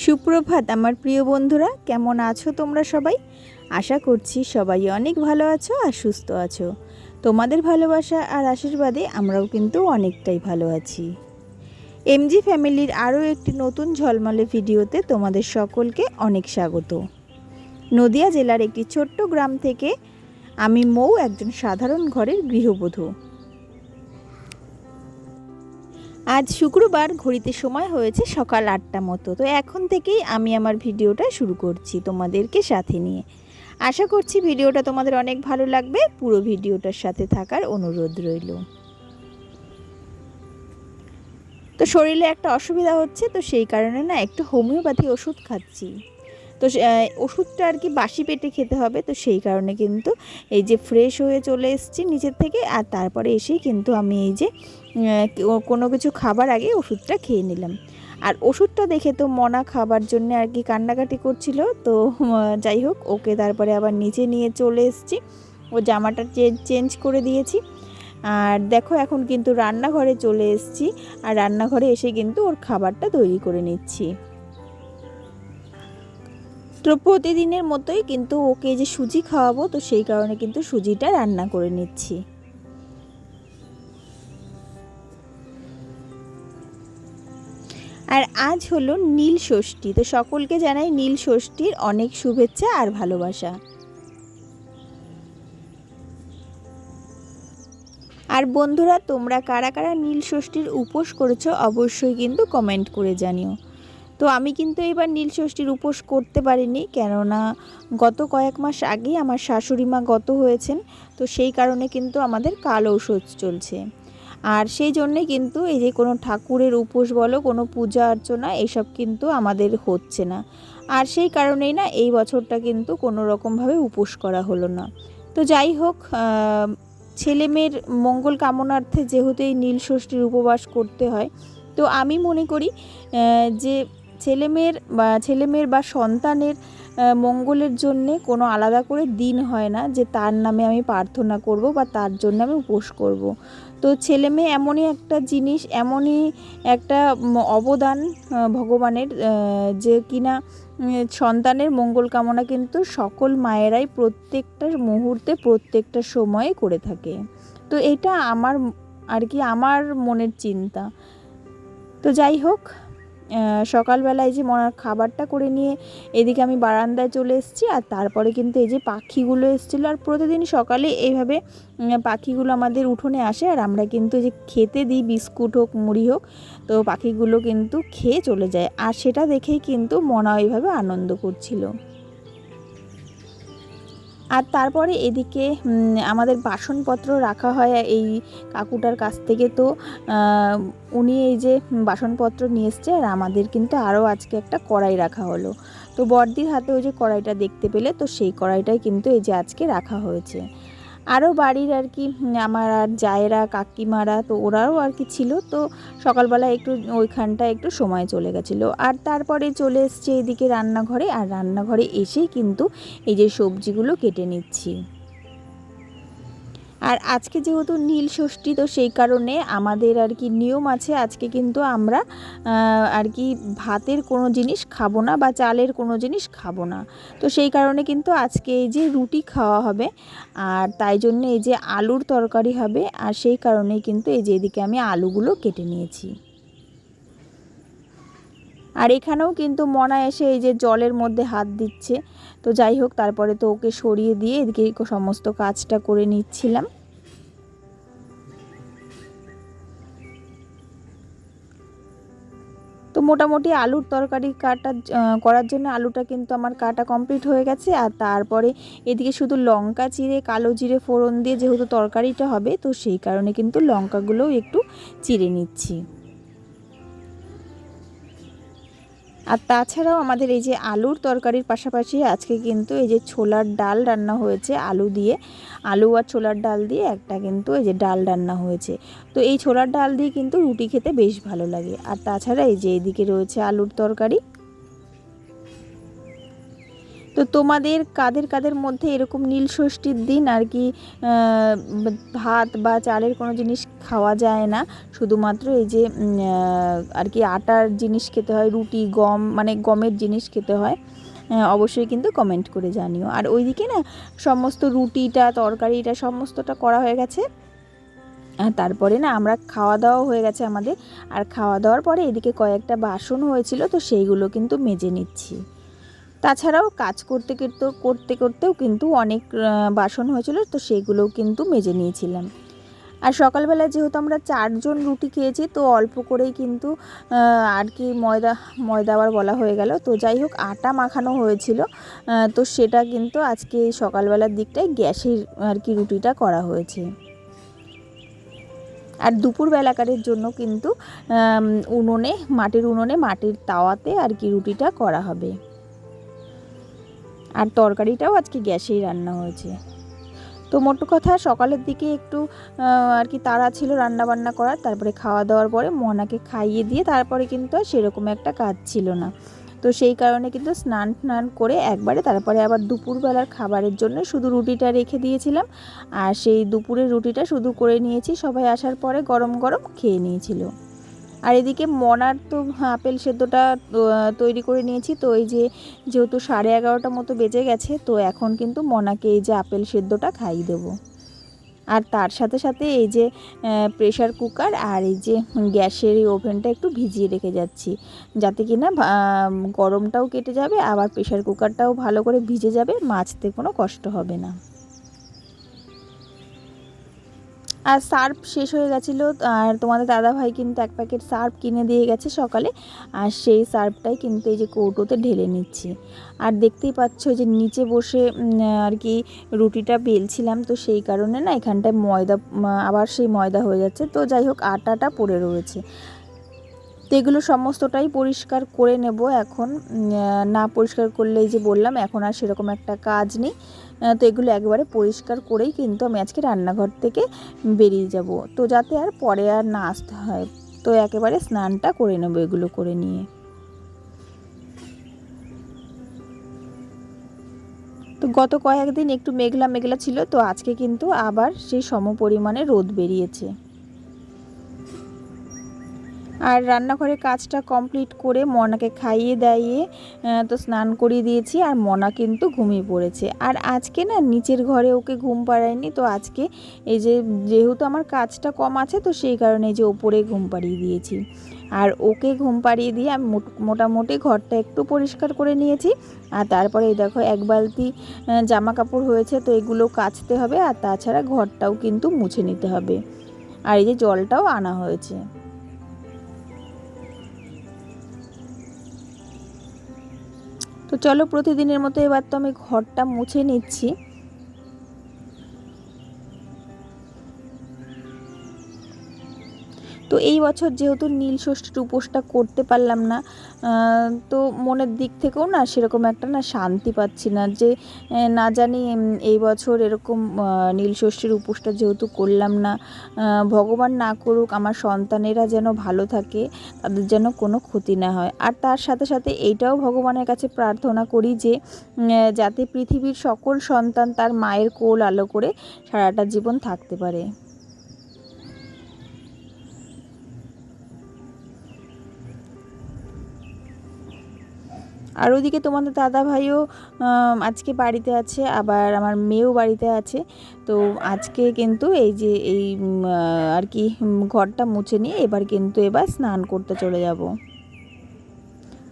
সুপ্রভাত আমার প্রিয় বন্ধুরা, কেমন আছো তোমরা সবাই? আশা করছি সবাই অনেক ভালো আছো আর সুস্থ আছো। তোমাদের ভালোবাসা আর আশীর্বাদে আমরাও কিন্তু অনেকটাই ভালো আছি। এমজি ফ্যামিলির আরও একটি নতুন ঝলমলে ভিডিওতে তোমাদের সকলকে অনেক স্বাগত। নদিয়া জেলার একটি ছোট্ট গ্রাম থেকে আমি মৌ, একজন সাধারণ ঘরের গৃহবধূ। আজ শুক্রবার, ঘড়িতে সময় হয়েছে সকাল 8টা মতো। তো এখন থেকেই আমি আমার ভিডিওটা শুরু করছি তোমাদেরকে সাথে নিয়ে। আশা করছি ভিডিওটা তোমাদের অনেক ভালো লাগবে। পুরো ভিডিওটার সাথে থাকার অনুরোধ রইল। তো শরীরে একটা অসুবিধা হচ্ছে, তো সেই কারণে না একটু হোমিওপ্যাথি ওষুধ খাচ্ছি। তো ওষুধটা আর কি বাসি পেটে খেতে হবে, তো সেই কারণে কিন্তু এই যে ফ্রেশ হয়ে চলে এসেছি নিচের থেকে। আর তারপরে এসেই কিন্তু আমি এই যে কোনো কিছু খাবার আগে ওষুধটা খেয়ে নিলাম। আর ওষুধটা দেখে তো মনা খাবার জন্য আর কি কান্নাকাটি করছিল। তো যাই হোক, ওকে তারপরে আবার নিচে নিয়ে চলে এসেছি, ও জামাটা চেঞ্জ করে দিয়েছি। আর দেখো এখন কিন্তু রান্নাঘরে চলে এসেছি, আর রান্নাঘরে এসে কিন্তু ওর খাবারটা তৈরি করে নিচ্ছি। তো প্রতিদিনের মতোই কিন্তু ওকে যে সুজি খাওয়াবো, তো সেই কারণে কিন্তু সুজিটা রান্না করে নিচ্ছি। আর আজ হলো নীল ষষ্ঠী, তো সকলকে জানাই নীল ষষ্ঠীর অনেক শুভেচ্ছা আর ভালোবাসা। আর বন্ধুরা, তোমরা কারা কারা নীল ষষ্ঠীর উপোস করেছো অবশ্যই কিন্তু কমেন্ট করে জানিও। তো আমি কিন্তু এবার নীল ষষ্ঠীর উপোস করতে পারিনি, কেননা গত কয়েক মাস আগেই আমার শাশুড়ি মা গত হয়েছেন। তো সেই কারণে কিন্তু আমাদের কাল ঔষধ চলছে। আর সেই জন্যে কিন্তু এই যে কোনো ঠাকুরের উপোস বলো, কোনো পূজা অর্চনা, এসব কিন্তু আমাদের হচ্ছে না। আর সেই কারণেই না এই বছরটা কিন্তু কোনো রকমভাবে উপোস করা হলো না। তো যাই হোক, ছেলেমেয়ের মঙ্গল কামনার্থে যেহেতু এই নীল ষষ্ঠীর উপবাস করতে হয়, তো আমি মনে করি যে ছেলেমেয়ের বা সন্তানের মঙ্গলের জন্যে কোনো আলাদা করে দিন হয় না যে তার নামে আমি প্রার্থনা করব বা তার জন্য আমি উপোস করব। তো ছেলেমেয়ে এমনই একটা জিনিস, এমনই একটা অবদান ভগবানের, যে কিনা সন্তানের মঙ্গল কামনা কিন্তু সকল মায়েরাই প্রত্যেকটা মুহূর্তে প্রত্যেকটা সময়ে করে থাকে। তো এটা আমার আর কি আমার মনের চিন্তা। তো যাই হোক, সকালবেলায় যে মনার খাবারটা করে নিয়ে এদিকে আমি বারান্দায় চলে এসেছি। আর তারপরে কিন্তু এই যে পাখিগুলো এসেছিলো, আর প্রতিদিন সকালে এইভাবে পাখিগুলো আমাদের উঠোনে আসে, আর আমরা কিন্তু যে খেতে দিই বিস্কুট হোক মুড়ি হোক, তো পাখিগুলো কিন্তু খেয়ে চলে যায়। আর সেটা দেখেই কিন্তু মনা ওইভাবে আনন্দ করছিল। আর তারপরে এদিকে আমাদের বাসনপত্র রাখা হয় এই কাকুটার কাছ থেকে। তো উনি এই যে বাসনপত্র নিয়ে এসছে, আর আমাদের কিন্তু আরও আজকে একটা কড়াই রাখা হলো। তো বড়দির হাতে ওই যে কড়াইটা দেখতে পেলে, তো সেই কড়াইটাই কিন্তু এই যে আজকে রাখা হয়েছে। আরও বাড়ির আর কি আমার আর জায়েরা কাকিমারা, তো ওরাও আর কি ছিল। তো সকালবেলা একটু ওইখানটায় একটু সময় চলে গেছিলো। আর তারপরে চলে এসছে এদিকে রান্নাঘরে, আর রান্নাঘরে এসেই কিন্তু এই যে সবজিগুলো কেটে নিচ্ছি। আর আজকে যেহেতু নীল ষষ্ঠী, তো সেই কারণে আমাদের আর কি নিয়ম আছে, আজকে কিন্তু আমরা আর কি ভাতের কোনো জিনিস খাবো না বা চালের কোনো জিনিস খাবো না। তো সেই কারণে কিন্তু আজকে এই যে রুটি খাওয়া হবে, আর তাই জন্য এই যে আলুর তরকারি হবে। আর সেই কারণেই কিন্তু এই যে এদিকে আমি আলুগুলো কেটে নিয়েছি। আর এখানেও কিন্তু মনা এসে এই যে জলের মধ্যে হাত দিচ্ছে। তো যাই হোক, তারপরে তো ওকে সরিয়ে দিয়ে এদিকে সমস্ত কাজটা করে নিচ্ছিলাম। তো মোটামুটি আলুর তরকারি করার জন্য আলুটা কিন্তু আমার কাটা কমপ্লিট হয়ে গেছে। আর তারপরে এদিকে শুধু লঙ্কা চিড়ে কালো জিরে ফোড়ন দিয়ে যেহেতু তরকারিটা হবে, তো সেই কারণে কিন্তু লঙ্কাগুলোও একটু চিড়ে নিচ্ছি। আর তাছাড়াও আমাদের এই যে আলুর তরকারির পাশাপাশি আজকে কিন্তু এই যে ছোলার ডাল রান্না হয়েছে, আলু আর ছোলার ডাল দিয়ে একটা কিন্তু এই যে ডাল রান্না হয়েছে। তো এই ছোলার ডাল দিয়ে কিন্তু রুটি খেতে বেশ ভালো লাগে। আর তাছাড়া এই যে এদিকে রয়েছে আলুর তরকারি। তো তোমাদের কাদের কাদের মধ্যে এরকম নীল ষষ্ঠীর দিন আর কি ভাত বা চালের কোনো জিনিস খাওয়া যায় না, শুধুমাত্র এই যে আর কি আটার জিনিস খেতে হয়, রুটি, গম মানে গমের জিনিস খেতে হয়, অবশ্যই কিন্তু কমেন্ট করে জানিও। আর ওইদিকে না সমস্ত রুটিটা তরকারিটা সমস্তটা করা হয়ে গেছে। আর তারপরে না আমরা খাওয়া দাওয়া হয়ে গেছে আমাদের, আর খাওয়া দাওয়ার পরে এদিকে কয়েকটা বাসন হয়েছিল, তো সেইগুলো কিন্তু মেজে নিচ্ছি। তাছাড়াও কাজ করতে করতেও কিন্তু অনেক বাসন হয়েছিল, তো সেইগুলোও কিন্তু মেজে নিয়েছিলাম। আর সকালবেলা যেহেতু আমরা 4 জন রুটি খেয়েছি, তো অল্প করেই কিন্তু আর কি ময়দা আবার বলা হয়ে গেল, তো যাই হোক আটা মাখানো হয়েছিল, তো সেটা কিন্তু আজকে সকালবেলার দিকটায় গ্যাসের আর কি রুটিটা করা হয়েছে। আর দুপুরবেলাকারের জন্য কিন্তু মাটির উনুনে মাটির তাওয়াতে আর কি রুটিটা করা হবে। আর তরকারিটাও আজকে গ্যাসেই রান্না হয়েছে। তো মোট কথা সকালের দিকে একটু আর কি তাড়া ছিল রান্না বান্না করার, তারপরে খাওয়া দাওয়ার পরে মনাকে খাইয়ে দিয়ে তারপরে কিন্তু আর সেরকম একটা কাজ ছিল না, তো সেই কারণে কিন্তু স্নান করে একবারে তারপরে আবার দুপুরবেলার খাবারের জন্য শুধু রুটিটা রেখে দিয়েছিলাম। আর সেই দুপুরের রুটিটা শুধু করে নিয়েছি, সবাই আসার পরে গরম গরম খেয়ে নিয়েছিল। আর এদিকে মনার তো আপেল সেদ্ধটা তৈরি করে নিয়েছি, তো এই যে যেহেতু 11:30 মতো বেজে গেছে, তো এখন কিন্তু মনাকে এই যে আপেল সেদ্ধটা খাইয়ে দেবো। আর তার সাথে সাথে এই যে প্রেশার কুকার আর এই যে গ্যাসের এই ওভেনটা একটু ভিজিয়ে রেখে যাচ্ছি, যাতে কি না গরমটাও কেটে যাবে, আবার প্রেশার কুকারটাও ভালো করে ভিজে যাবে, মাজতে কোনো কষ্ট হবে না। আর সার্ফ শেষ হয়ে গেছিলো, আর তোমাদের দাদাভাই কিন্তু 1 প্যাকেট সার্ফ কিনে দিয়ে গেছে সকালে, আর সেই সার্ফটাই কিন্তু এই যে কৌটোতে ঢেলে নিচ্ছি। আর দেখতেই পাচ্ছ যে নিচে বসে আর কি রুটিটা বেলছিলাম, তো সেই কারণে না এখানটায় আবার সেই ময়দা হয়ে যাচ্ছে, তো যাই হোক আটাটা পড়ে রয়েছে। তো এগুলো সমস্তটাই পরিষ্কার করে নেব এখন, না পরিষ্কার করলে এই যে বললাম এখন আর সেরকম একটা কাজ নেই, তো এগুলো একবারে পরিষ্কার করেই কিন্তু আমি আজকে রান্নাঘর থেকে বেরিয়ে যাব, তো যাতে আর পরে আর না আসতে হয়। তো একেবারে স্নানটা করে নেব এগুলো করে নিয়ে। তো গত কয়েকদিন একটু মেঘলা মেঘলা ছিল, তো আজকে কিন্তু আবার সেই সমপরিমাণে রোদ বেরিয়েছে। আর রান্নাঘরের কাজটা কমপ্লিট করে মনাকে খাইয়ে দাইয়ে তো স্নান করিয়ে দিয়েছি, আর মনা কিন্তু ঘুমিয়ে পড়েছে। আর আজকে না নিচের ঘরে ওকে ঘুম পাড়ায়নি, তো আজকে এই যে যেহেতু আমার কাজটা কম আছে, তো সেই কারণে এই যে ওপরে ঘুম পাড়িয়ে দিয়েছি। আর ওকে ঘুম পাড়িয়ে দিয়ে আমি মোটামুটি ঘরটা একটু পরিষ্কার করে নিয়েছি। আর তারপরে এই দেখো 1 বালতি জামা কাপড় হয়েছে, তো এগুলো কাচতে হবে, আর তাছাড়া ঘরটাও কিন্তু মুছে নিতে হবে। আর এই যে জলটাও আনা হয়েছে। তো চলো প্রতিদিনের মতো এবার তো আমি ঘরটা মুছে নিচ্ছি। তো এই বছর যেহেতু নীল ষষ্ঠীর উপোসটা করতে পারলাম না, তো মনের দিক থেকেও না সেরকম একটা না শান্তি পাচ্ছি না, যে না জানি এই বছর এরকম নীল ষষ্ঠীর উপোসটা যেহেতু করলাম না, ভগবান না করুক আমার সন্তানেরা যেন ভালো থাকে, তাদের যেন কোনো ক্ষতি না হয়। আর তার সাথে সাথে এইটাও ভগবানের কাছে প্রার্থনা করি যে যাতে পৃথিবীর সকল সন্তান তার মায়ের কোল আলো করে সারাটা জীবন থাকতে পারে। আর ওইদিকে তোমাদের দাদা ভাইও আজকে বাড়িতে আছে, আবার আমার মেয়েও বাড়িতে আছে, তো আজকে কিন্তু এই যে এই আর কি ঘরটা মুছে নিয়ে এবার স্নান করতে চলে যাব।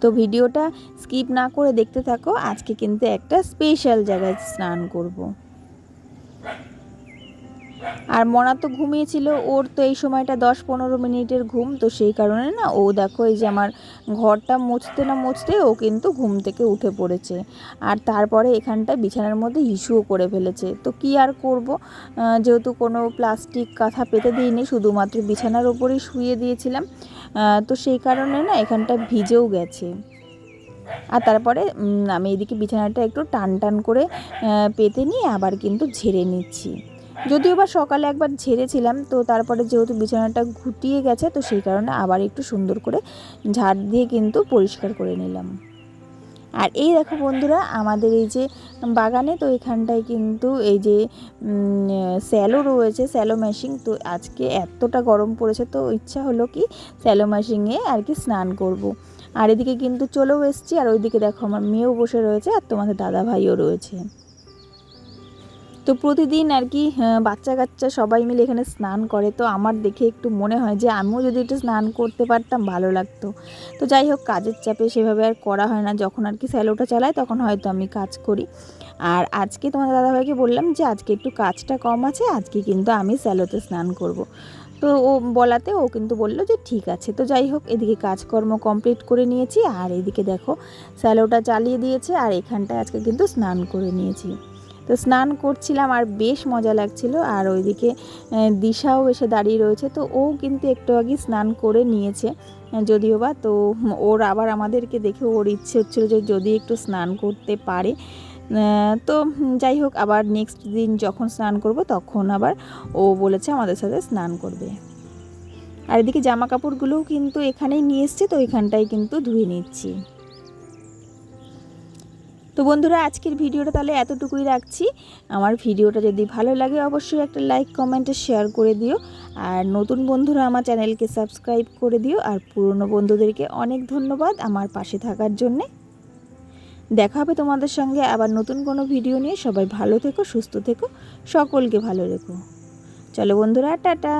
তো ভিডিওটা স্কিপ না করে দেখতে থাকো, আজকে কিন্তু একটা স্পেশাল জায়গায় স্নান করব। আর মনা তো ঘুমিয়েছিল, ওর তো এই সময়টা 10-15 মিনিটের ঘুম, তো সেই কারণে না ও দেখো এই যে আমার ঘরটা মুছতে না মুছতে ও কিন্তু ঘুম থেকে উঠে পড়েছে। আর তারপরে এখানটায় বিছানার মধ্যে হিসুও করে ফেলেছে, তো কি আর করব, যেহেতু কোনো প্লাস্টিক কাঁথা পেতে দিইনি, শুধুমাত্র বিছানার ওপরেই শুয়ে দিয়েছিলাম, তো সেই কারণে না এখানটা ভিজেও গেছে। আর তারপরে আমি এদিকে বিছানাটা একটু টান করে পেতে নিয়ে আবার কিন্তু ঝেড়ে নিচ্ছি। যদিও বা সকালে একবার ঝেড়েছিলাম, তো তারপরে যেহেতু বিছানাটা ঘুটিয়ে গেছে, তো সেই কারণে আবার একটু সুন্দর করে ঝাড় দিয়ে কিন্তু পরিষ্কার করে নিলাম। আর এই দেখো বন্ধুরা, আমাদের এই যে বাগানে তো এখানটায় কিন্তু এই যে স্যালো রয়েছে, স্যালো মেশিন। তো আজকে এতটা গরম পড়েছে, তো ইচ্ছা হলো কি স্যালো মেশিনে আর কি স্নান করব। আর এদিকে কিন্তু চলেও এসেছি, আর ওইদিকে দেখো আমার মেয়েও বসে রয়েছে, আর তোমাদের দাদা ভাইও রয়েছে। তো প্রতিদিন আর কি বাচ্চা কাচ্চা সবাই মিলে এখানে স্নান করে, তো আমার দেখে একটু মনে হয় যে আমিও যদি একটু স্নান করতে পারতাম ভালো লাগতো। তো যাই হোক, কাজের চাপে সেভাবে আর করা হয় না, যখন আর কি স্যালোটা চালায় তখন হয়তো আমি কাজ করি। আর আজকে তোমাদের দাদাভাইকে বললাম যে আজকে একটু কাজটা কম আছে, আজকে কিন্তু আমি স্যালোতে স্নান করব। তো ও বলাতে ও কিন্তু বললো যে ঠিক আছে। তো যাই হোক, এদিকে কাজকর্ম কমপ্লিট করে নিয়েছি, আর এদিকে দেখো স্যালোটা চালিয়ে দিয়েছে, আর এখানটায় আজকে কিন্তু স্নান করে নিয়েছি। তো স্নান করছিলাম আর বেশ মজা লাগছিল। আর ওইদিকে দিশাও এসে দাঁড়িয়ে রয়েছে, তো ও কিন্তু একটু আগে স্নান করে নিয়েছে যদিও বা। তো ওর আবার আমাদেরকে দেখে ওর ইচ্ছে হচ্ছিলো যে যদি একটু স্নান করতে পারে। তো যাই হোক, আবার নেক্সট দিন যখন স্নান করব তখন আবার ও বলেছে আমাদের সাথে স্নান করবে। আর এদিকে জামা কাপড়গুলোও কিন্তু এখানেই নিয়ে এসছে, তো এখানটাই কিন্তু ধুয়ে নিচ্ছি। তো বন্ধুরা, আজকের ভিডিওটা তাহলে এতটুকুই রাখছি। আমার ভিডিওটা যদি ভালো লাগে অবশ্যই একটা লাইক কমেন্টে শেয়ার করে দিও। আর নতুন বন্ধুরা আমার চ্যানেলকে সাবস্ক্রাইব করে দিও। আর পুরনো বন্ধুদেরকে অনেক ধন্যবাদ আমার পাশে থাকার জন্যে। দেখা হবে তোমাদের সঙ্গে আবার নতুন কোনো ভিডিও নিয়ে। সবাই ভালো থেকো, সুস্থ থেকো, সকলকে ভালো রেখো। চলো বন্ধুরা, টাটা।